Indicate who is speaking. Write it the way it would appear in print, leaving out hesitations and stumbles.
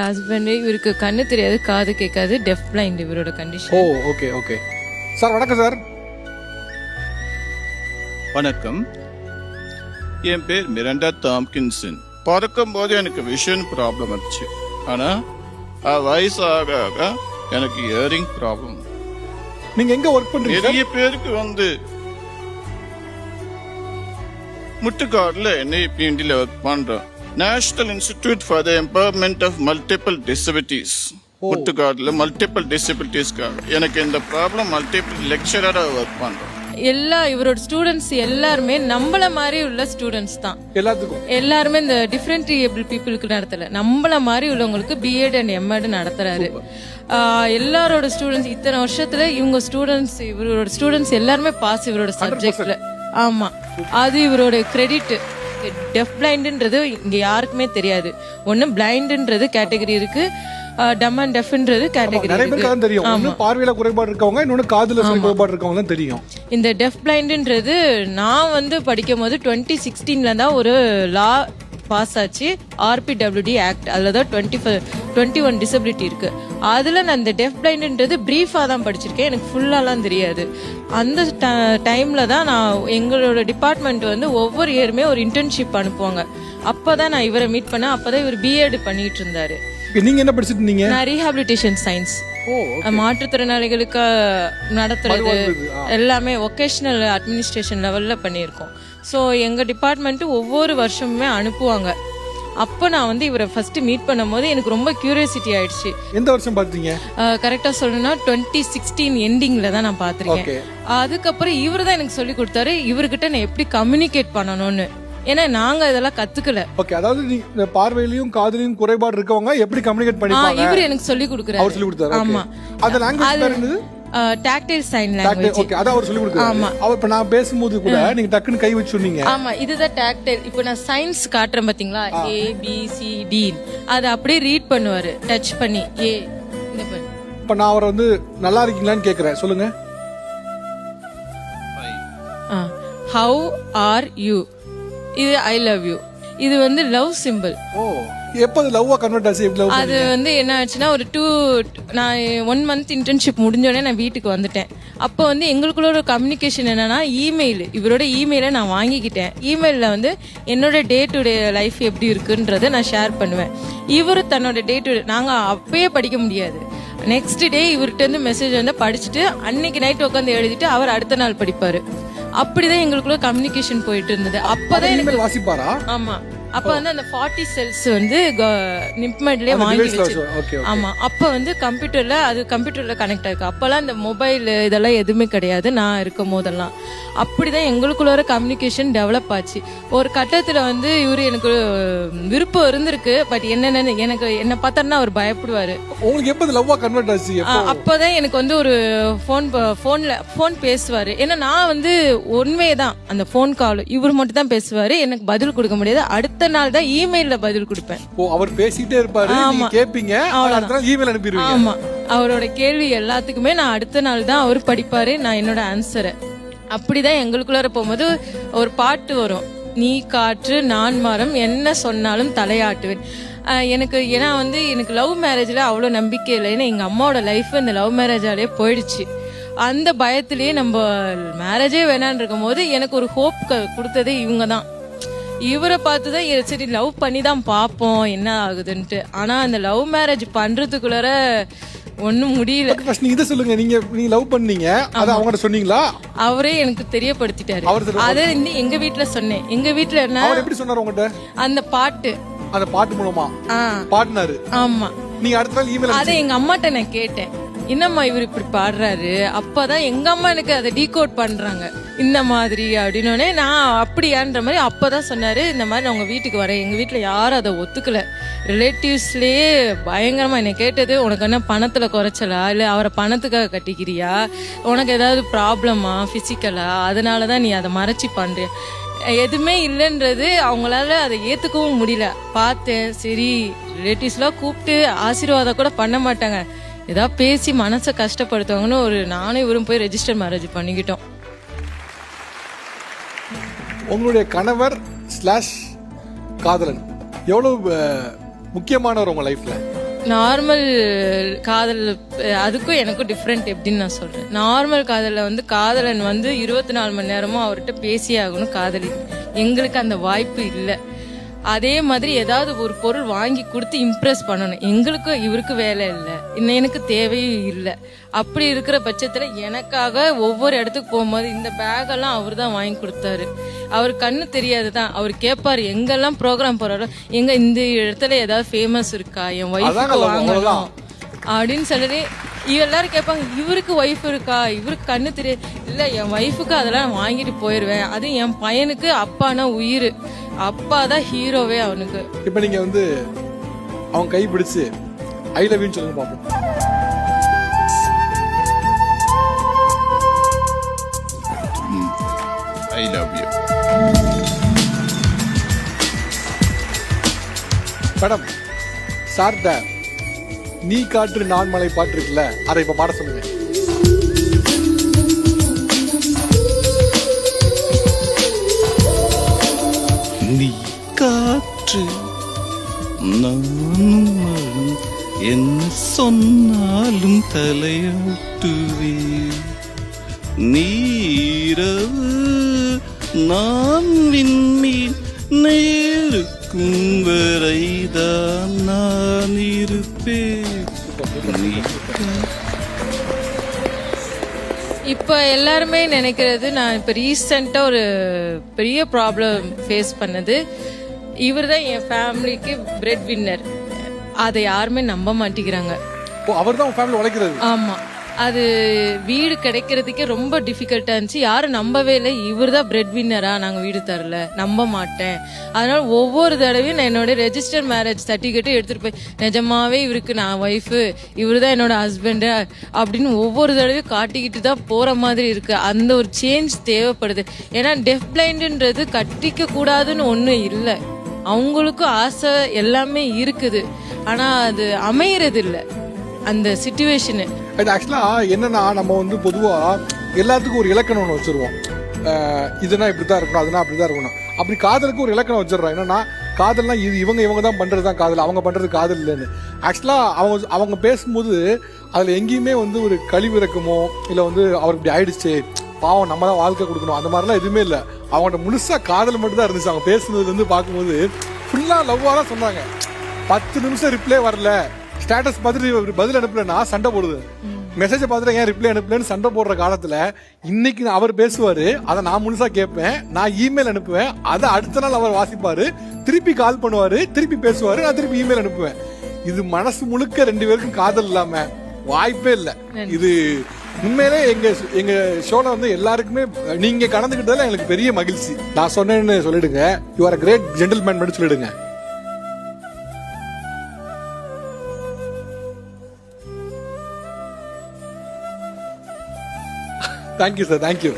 Speaker 1: Husband. இவருக்கு கண்ணு தெரியாது, காது கேட்காது, டெஃப் பிளைண்ட் இவரோட கண்டிஷன்.
Speaker 2: ஓ ஓகே ஓகே சார். வணக்கம் சார்.
Speaker 3: வணக்கம், என் பேர் மிரண்டா தாம்கின்சன். பிறக்கும் போது எனக்கு விஷன் ப்ராப்ளம் வந்துச்சு. ஆனா வயசு ஆக ஆக எனக்கு இயரிங் ப்ராப்ளம்.
Speaker 2: நீங்க எங்க ஒர்க் பண்றீங்க?
Speaker 3: நிறைய பேருக்கு முட்டுக்காடுல NIPNDல ஒர்க் பண்றோம். National institute for the empowerment of multiple disabilities. முட்டுக்காடுல மல்டிபிள் டிசபிலிட்டிஸ்க்காக எனக்கு இந்த ப்ராப்ளம். மல்டிபிள் லெக்சரரா ஒர்க் பண்றோம்.
Speaker 1: இவரோட ஸ்டூடெண்ட்ஸ் எல்லாருமே நம்மள மாதிரி உள்ள ஸ்டூடெண்ட்ஸ் தான். எல்லாருமே இந்த டிஃபரெண்ட் ஏபிள் பீப்புளுக்கு நடத்தல, நம்மள மாதிரி உள்ளவங்களுக்கு பிஎட் அண்ட் எம்எட் நடத்துறாரு. எல்லாரோட ஸ்டூடெண்ட்ஸ் இத்தனை வருஷத்துல இவரோட ஸ்டூடெண்ட்ஸ் எல்லாருமே பாஸ் இவரோட சப்ஜெக்ட்ல. ஆமா, அது இவரோட கிரெடிட். டெஃப் பிளைண்ட்ன்றது இங்க யாருக்குமே தெரியாது. ஒண்ணு பிளைண்ட்ன்றது கேட்டகரி இருக்கு, டம் அண்ட் டெஃப்ன்றது கேட்டகரி இருக்கு.
Speaker 2: ஆமா, பார்வையில குறைபாடு இருக்கவங்க, இன்னொன்னு காதுல குறைபாடு இருக்கவங்க தான் தெரியும்.
Speaker 1: இந்த டெஃப் பிளைண்ட்ன்றது நான் படிக்கும் போது 2016ல தான் ஒரு லா பாஸ் ஆச்சு, RPWD ஆக்ட். அதுலதான் 21 டிசபிலிட்டி இருக்கு. அதுல நான் இந்த டெஃப் பிளைண்ட்ன்றது பிரீஃபா தான் படிச்சிருக்கேன், எனக்கு ஃபுல்லாலாம் தெரியாது. அந்த டைம்ல தான் நான் எங்களோட டிபார்ட்மெண்ட் ஒவ்வொரு இயருமே ஒரு இன்டர்ன்ஷிப் அனுப்புவாங்க. அப்பதான் நான் இவரை மீட் பண்ணேன். அப்பதான் இவர் பிஎட் பண்ணிட்டு இருந்தாரு.
Speaker 2: நீங்க என்ன படிச்சிட்டு இருந்தீங்க?
Speaker 1: நான் ரீஹாபிலிட்டேஷன் சயின்ஸ். மாற்றுத்திறனாளிகளுக்கு நடத்துறது எல்லாமே வொகேஷனல் அட்மினிஸ்ட்ரேஷன் லெவல்ல பண்ணியிருக்கோம். ஸோ எங்க டிபார்ட்மெண்ட் ஒவ்வொரு வருஷமுமே அனுப்புவாங்க. அப்போ நான் இவரை ஃபர்ஸ்ட் மீட் பண்ணும் போது எனக்கு ரொம்ப கியூரியாசிட்டி ஆயிடுச்சு.
Speaker 2: எந்த வருஷம் பாத்தீங்க?
Speaker 1: கரெக்டா சொல்லணும்னா 2016 எண்டிங்ல தான் நான் பாத்திருக்கேன். அதுக்கப்புறம் இவர் தான் எனக்கு சொல்லி கொடுத்தாரு இவர்கிட்ட நான் எப்படி கம்யூனிகேட் பண்ணணும்னு. ஏன்னா நாங்க இதெல்லாம் கத்துக்கல.
Speaker 2: ஓகே, அதாவது நீங்க பார்வையிலயும் காதுலயும் குறைபாடு இருக்கவங்க எப்படி கம்யூனிகேட் பண்ணிப்பாங்க
Speaker 1: இவர் எனக்கு சொல்லி கொடுக்கறாரு.
Speaker 2: அவர் சொல்லி கொடுத்தாரு.
Speaker 1: ஆமா,
Speaker 2: அந்த லாங்குவேஜ் பேர் என்னது?
Speaker 1: Tactile sign language.
Speaker 2: ஓகே, அத அவர் சொல்லி கொடுக்கறாரு.
Speaker 1: ஆமா,
Speaker 2: அவர் இப்ப நான் பேசும்போது கூட நீங்க டக்குன்னு கை வச்சு சொன்னீங்க.
Speaker 1: ஆமா, இதுதான் டாக்டைல். இப்போ நான் சைன்ஸ் காட்றேன் பாத்தீங்களா, ABCD, அது அப்படியே ரீட் பண்ணுவாரு டச் பண்ணி. இந்த பண்ணு.
Speaker 2: இப்ப நான் அவரை நல்லா இருக்கீங்களான்னு கேக்குறேன், சொல்லுங்க.
Speaker 1: How are you? இது I love you. இது லவ் சிம்பிள்.
Speaker 2: ஓ, எப்போ அது லவ்வா கன்வெர்ட் ஆச்சு?
Speaker 1: அது என்ன ஆச்சுன்னா நான் 1 மந்த் இன்டர்ன்ஷிப் முடிஞ்சோடனே நான் வீட்டுக்கு வந்துட்டேன். அப்போ எங்களுக்குள்ள கம்யூனிகேஷன் என்னன்னா இமெயில். இவரோட இமெயிலை நான் வாங்கிக்கிட்டேன். இமெயிலில் என்னோட டே டு டே லைஃப் எப்படி இருக்குன்றதை நான் ஷேர் பண்ணுவேன். இவரு தன்னோட டே டு டே, நாங்கள் அப்பயே படிக்க முடியாது, நெக்ஸ்ட் டே இவர்கிட்ட மெசேஜ் படிச்சுட்டு அன்னைக்கு நைட் உட்காந்து எழுதிட்டு அவர் அடுத்த நாள் படிப்பாரு. அப்படிதான் எங்களுக்குள்ள கம்யூனிகேஷன் போயிட்டு இருந்தது. அப்பதான் எனக்கு
Speaker 2: வாசிப்பாரா?
Speaker 1: ஆமா, அப்ப அந்த 40 செல்ஸ் நிப்மெட்லயே வாங்கி வச்சு. ஆமா, அப்ப கம்ப்யூட்டர்ல கனெக்ட் ஆயிருக்கு. அப்பெல்லாம் இந்த மொபைல் இதெல்லாம் எதுவுமே கிடையாது நான் இருக்கும் போதெல்லாம். அப்படிதான் எங்களுக்குள்ள கம்யூனிகேஷன் டெவலப் ஆச்சு. ஒரு கட்டத்துல இவரு எனக்கு விருப்பம் இருந்திருக்கு. பட் என்ன பார்த்தாருன்னா அவர் பயப்படுவாரு.
Speaker 2: உங்களுக்கு எப்ப லவ்வா கன்வெர்ட் ஆச்சு?
Speaker 1: அப்பதான் எனக்கு ஒரு போன் பேசுவாரு. ஏன்னா நான் ஒன்வே தான் அந்த போன் கால் இவர் மட்டும் தான் பேசுவாரு, எனக்கு பதில் கொடுக்க முடியாது. அடுத்த நாள் தான் இமெயில்ல பதில் கொடுப்பேன்.
Speaker 2: அவர் பேசிட்டே இருப்பாரு, நீங்க கேப்பீங்க, அடுத்த நாள் இமெயில் அனுப்பிடுவீங்க.
Speaker 1: ஆமா, அவரோட கேள்வி எல்லாத்துக்குமே நான் அடுத்த நாள் தான் அவர் படிப்பாரு, நான் என்னோட ஆன்சரை. அப்படிதான் எங்களுக்குள்ளார போகும்போது ஒரு பாட்டு வரும், நீ காற்று நான் மரம் என்ன சொன்னாலும் தலையாட்டுவேன். ஏன்னா எனக்கு லவ் மேரேஜ்ல அவ்வளவு நம்பிக்கை இல்லை. ஏன்னா எங்க அம்மாவோட லைஃப் இந்த லவ் மேரேஜாலே போயிடுச்சு. அந்த பயத்திலேயே நம்ம மேரேஜே வேணான்னு இருக்கும் போது எனக்கு ஒரு ஹோப் கொடுத்ததே இவங்க தான். இவரை பார்த்துதான் சரி லவ் பண்ணி தான் பார்ப்போம் என்ன ஆகுதுன்ட்டு. ஆனா அந்த லவ் மேரேஜ் பண்றதுக்குள்ளார ஒண்ணும் முடியல.
Speaker 2: இதை சொல்லுங்க, நீங்க லவ் பண்ணீங்க, அத அவங்ககிட்ட சொன்னீங்களா?
Speaker 1: அவரே எனக்கு தெரியப்படுத்திட்டாரு. அத எங்க வீட்டுல சொன்னேன். எங்க வீட்டுல என்ன
Speaker 2: எப்படி சொன்னாரு உங்ககிட்ட?
Speaker 1: அந்த பாட்டு
Speaker 2: மூலமா பாடினாரு.
Speaker 1: ஆமா,
Speaker 2: நீங்க அடுத்த நாள் இமெயில்
Speaker 1: அத எங்க அம்மாட்ட நான் கேட்டேன், என்னம்மா இவர் இப்படி பாடுறாரு. அப்பதான் எங்க அம்மா எனக்கு அதை டீகோட் பண்றாங்க இந்த மாதிரி அப்படின்னோடனே நான் அப்படியான்ற மாதிரி. அப்பதான் சொன்னாரு, இந்த மாதிரி நான் உங்க வீட்டுக்கு வரேன். எங்க வீட்டுல யாரும் அதை ஒத்துக்கல. ரிலேட்டிவ்ஸ்லயே பயங்கரமா என்னை கேட்டது, உனக்கு என்ன பணத்துல குறைச்சலா, இல்ல அவரை பணத்துக்காக கட்டிக்கிறியா, உனக்கு ஏதாவது ப்ராப்ளமா பிசிக்கலா, அதனாலதான் நீ அதை மறைச்சி பண்றிய. எதுவுமே இல்லைன்றது அவங்களால அதை ஏத்துக்கவும் முடியல. பார்த்தேன், சரி ரிலேட்டிவ்ஸ்லாம் கூப்பிட்டு ஆசீர்வாதம் கூட பண்ண மாட்டாங்க, ஏதாவது பேசி மனசை கஷ்டப்படுத்துவாங்கன்னு நானும் இவரும் போய் ரெஜிஸ்டர் மேரேஜ் பண்ணிக்கிட்டோம்.
Speaker 2: உங்களுடைய கணவர் / காதலன் எவ்வளவு முக்கியமானவர் உங்க லைஃப்ல?
Speaker 1: நார்மல் காதல் அதுக்கும் எனக்கும் டிஃப்ரெண்ட் எப்படின்னு நான் சொல்றேன். நார்மல் காதல்ல வந்து காதலன் வந்து 24 மணி நேரமும் அவர்கிட்ட பேசியே ஆகணும் காதலி. எங்களுக்கு அந்த வாய்ப்பு இல்லை. அதே மாதிரி ஏதாவது ஒரு பொருள் வாங்கி கொடுத்து இம்ப்ரெஸ் பண்ணணும். எங்களுக்கு இவருக்கு வேலை இல்லை, இன்னும் எனக்கு தேவையும் இல்லை. அப்படி இருக்கிற பட்சத்துல எனக்காக ஒவ்வொரு இடத்துக்கு போகும்போது இந்த பேக்கெல்லாம் அவர் தான் வாங்கி கொடுத்தாரு. அவர் கண்ணு தெரியாது தான், அவர் கேட்பாரு எங்கெல்லாம் ப்ரோக்ராம் போறாரோ, எங்க இந்த இடத்துல ஏதாவது ஃபேமஸ் இருக்கா, என் ஒய்ஃபுக்கு வாங்கணும் அப்படின்னு சொல்லி எல்லாரும் கேட்பாங்க. இவருக்கு ஒய்ஃப் இருக்கா, இவருக்கு கண்ணு தெரியாது. இல்ல, என் ஒய்ஃபுக்கு அதெல்லாம் வாங்கிட்டு போயிடுவேன். அது என் பையனுக்கு அப்பானா உயிர், அப்பா தான் ஹீரோவே அவனுக்கு.
Speaker 2: இப்ப நீங்க வந்து அவன் கை பிடிச்சு ஐ லவ் யூ சொல்லுங்க பாப்போம்.
Speaker 3: I love you.
Speaker 2: மேடம், சார்ட்ட நீ காற்று நான் மலை பாட்டு இருக்குல்ல, அதை இப்ப பாட சொல்லுங்க.
Speaker 3: நீ காற்று நானும் மரம், என்ன சொன்னாலும் தலையாட்டுவே. நீரவு நான் விண்மீன், நேருக்கும் வரைதான் நான் இருப்பேன்.
Speaker 1: இப்ப எல்லாருமே நினைக்கிறது, நான் இப்ப ரீசெண்டா ஒரு பெரிய ப்ராப்ளம் ஃபேஸ் பண்ணது, இவர் தான் என் ஃபேமிலிக்கு பிரெட் வின்னர். அதை யாருமே நம்ப மாட்டேங்கிறாங்க.
Speaker 2: அவர் தான் ஃபேமிலி உழைக்கிறது.
Speaker 1: ஆமா, அது வீடு கிடைக்கிறதுக்கே ரொம்ப டிஃபிகல்ட்டா இருந்துச்சு. யாரும் நம்பவே இல்லை. இவர் தான் பிரெட் வின்னரா, நாங்க வீடு தரல, நம்ப மாட்டேன். அதனால ஒவ்வொரு தடவையும் நான் என்னோட ரெஜிஸ்டர் மேரேஜ் சர்டிபிகேட் எடுத்துட்டு போய், நிஜமாவே இவருக்கு நான் ஒய்ஃபு, இவரு தான் என்னோட ஹஸ்பண்டு அப்படின்னு ஒவ்வொரு தடவையும் காட்டிக்கிட்டு தான் போற மாதிரி இருக்கு. அந்த ஒரு சேஞ்ச் தேவைப்படுது. ஏன்னா டெஃப் பிளைண்டுன்றது கட்டிக்க கூடாதுன்னு ஒன்றும் இல்லை, அவங்களுக்கும் ஆசை எல்லாமே இருக்குது. ஆனா அது அமையறது இல்லை அந்த சிச்சுவேஷனு.
Speaker 2: ஆக்சுவலா என்னன்னா, நம்ம வந்து பொதுவா எல்லாத்துக்கும் ஒரு இலக்கணம் ஒன்று வச்சிருவோம். இதுனா இப்படிதான் இருக்கணும், அதுனா அப்படிதான் இருக்கணும். அப்படி காதலுக்கு ஒரு இலக்கணம் வச்சிடறோம். என்னன்னா, காதல்னா இது இவங்க தான் பண்றதுதான் காதல், அவங்க பண்றது காதல் இல்லைன்னு. ஆக்சுவலா அவங்க பேசும்போது அதுல எங்கேயுமே வந்து ஒரு கழிவிறக்கமோ இல்ல வந்து அவருக்கு இப்படி ஆயிடுச்சு, பாவம் நம்ம தான் வாழ்க்கை கொடுக்கணும், அந்த மாதிரிலாம் எதுவுமே இல்லை. அவங்கள்ட்ட முழுசா காதல் மட்டும் தான் இருந்துச்சு. அவங்க பேசுனதுல இருந்து பார்க்கும்போது ஃபுல்லா லவ்வா தான் சொன்னாங்க. 10 நிமிஷம் ரிப்ளை வரல, ஸ்டேட்டஸ் பார்த்துட்டு பதில் அனுப்பலன்னா சண்டை போடுது, மெசேஜ் பார்த்துட்டு ஏன் ரிப்ளை அனுப்பலன்னு சண்டை போடுற காலத்துல இன்னைக்கு அவர் பேசுவாரு, அதை நான் முழுசா கேட்பேன், நான் இமெயில் அனுப்புவேன், அதை அடுத்த நாள் அவர் வாசிப்பாரு, திருப்பி கால் பண்ணுவாரு, திருப்பி பேசுவாரு, நான் திருப்பி இமெயில் அனுப்புவேன். இது மனசு முழுக்க 2 பேருக்கும் காதல் இல்லாம வாய்ப்பே இல்லை. இது உண்மையிலே எங்க ஷோல வந்து எல்லாருக்குமே நீங்க கலந்துக்கிட்டதுல எங்களுக்கு பெரிய மகிழ்ச்சி. நான் சொன்னேன்னு சொல்லிடுங்க, you are a great gentleman மட்டும் சொல்லிடுங்க. Thank you, sir. Thank you.